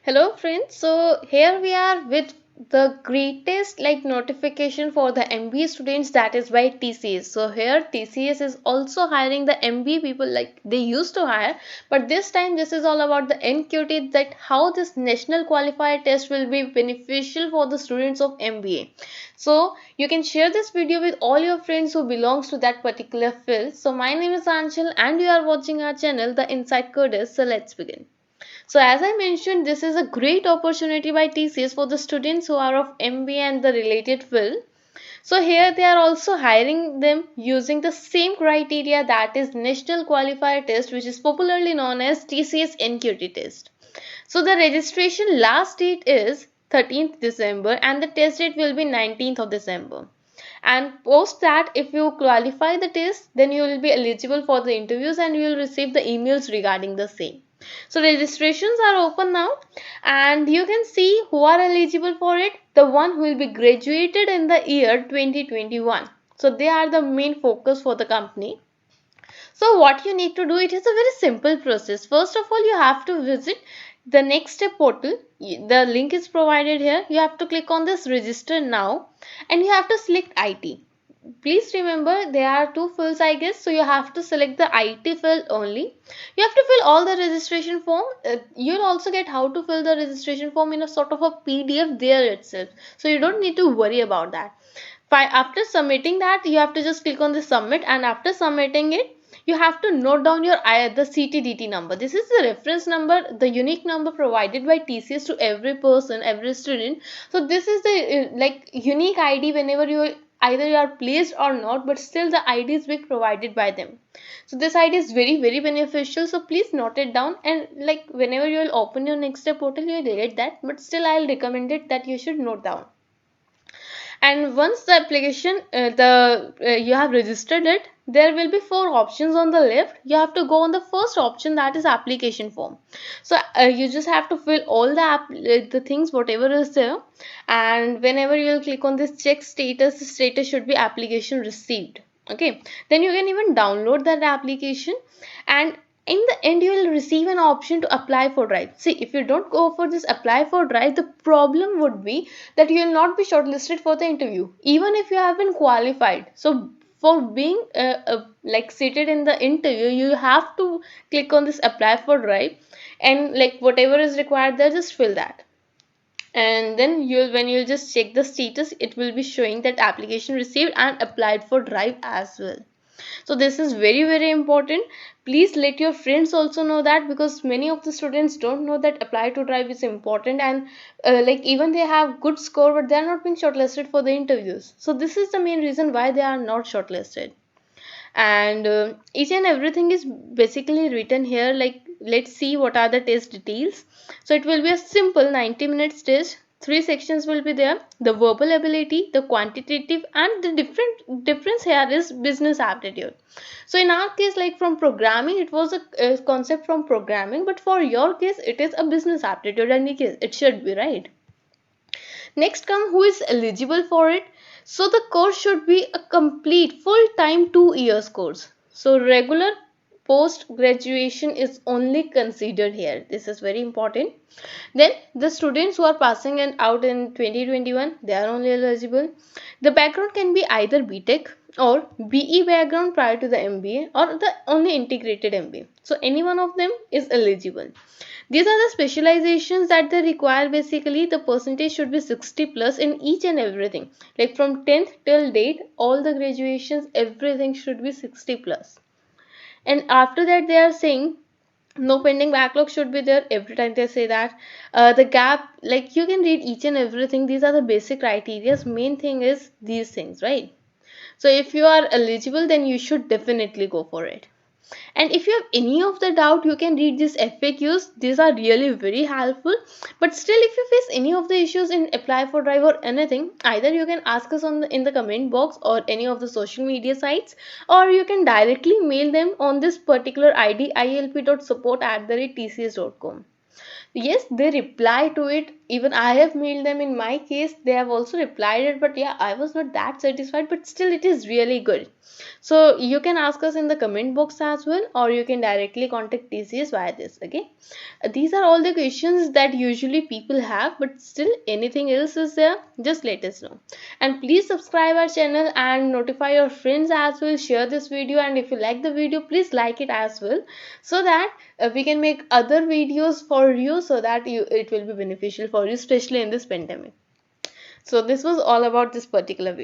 Hello friends, so here we are with the greatest notification for the MBA students, that is by TCS. So here TCS is also hiring the MBA people like they used to hire, but this time this is all about the NQT, that how this national qualifier test will be beneficial for the students of MBA. So you can share this video with all your friends who belongs to that particular field. So my name is Anshul and you are watching our channel The Inside Coders. So let's begin. So as I mentioned, this is a great opportunity by TCS for the students who are of MBA and the related field. So here they are also hiring them using the same criteria, that is National Qualifier Test, which is popularly known as TCS NQT test. So the registration last date is 13th December and the test date will be 19th of December. And post that, if you qualify the test, then you will be eligible for the interviews and you will receive the emails regarding the same. So registrations are open now and you can see who are eligible for it. The one who will be graduated in the year 2021. So they are the main focus for the company. So what you need to do, it is a very simple process. First of all, you have to visit the next step portal. The link is provided here. You have to click on this register now and you have to select IT. Please remember there are two fields, I guess, so you have to select the IT field only. You have to fill all the registration form. You'll also get how to fill the registration form in a sort of a PDF there itself, so you don't need to worry about that. After submitting that, you have to just click on the submit, and after submitting it, you have to note down your the CTDT number. This is the reference number, the unique number provided by TCS to every person, every student. So this is the unique ID whenever you either you are placed or not, but still the ID is being provided by them. So this ID is very beneficial, so please note it down, and whenever you will open your next step portal, you will get that, but still I'll recommend it that you should note down. And once the application you have registered it, there will be four options on the left. You have to go on the first option, that is application form. So you just have to fill all the things whatever is there, and whenever you will click on this check status, the status should be application received. Okay, then you can even download that application, and in the end you will receive an option to apply for drive. See, if you don't go for this apply for drive, the problem would be that you will not be shortlisted for the interview even if you have been qualified. So for being seated in the interview, you have to click on this apply for drive, and whatever is required there, just fill that, and then you'll just check the status, it will be showing that application received and applied for drive as well. So this is very important. Please let your friends also know that, because many of the students don't know that apply to drive is important, and even they have good score but they are not being shortlisted for the interviews. So this is the main reason why they are not shortlisted. And each and everything is basically written here. Let's see what are the test details. So it will be a simple 90 minutes test. Three sections will be there: the verbal ability, the quantitative, and the difference here is business aptitude. So in our case, like from programming, it was a concept from programming, but for your case it is a business aptitude, and it should be right. Next come who is eligible for it. So the course should be a complete full-time 2 years course. So regular post graduation is only considered here. This is very important. Then the students who are passing out in 2021, they are only eligible. The background can be either BTech or BE background prior to the MBA, or the only integrated MBA. So any one of them is eligible. These are the specializations that they require. Basically, the percentage should be 60 plus in each and everything. Like from 10th till date, all the graduations, everything should be 60 plus. And after that, they are saying no pending backlog should be there. Every time they say that. The gap, you can read each and everything. These are the basic criteria. Main thing is these things, right? So if you are eligible, then you should definitely go for it. And if you have any of the doubt, you can read these FAQs. These are really very helpful. But still, if you face any of the issues in apply for drive or anything, either you can ask us in the comment box or any of the social media sites, or you can directly mail them on this particular ID ilp.support@tcs.com. Yes, they reply to it. Even I have mailed them. In my case, they have also replied it, but yeah, I was not that satisfied, but still it is really good. So you can ask us in the comment box as well, or you can directly contact TCS via this. Okay, these are all the questions that usually people have, but still anything else is there, just let us know. And please subscribe our channel and notify your friends as well. Share this video, and if you like the video, please like it as well, so that we can make other videos for you, so that it will be beneficial for you, especially in this pandemic. So this was all about this particular video.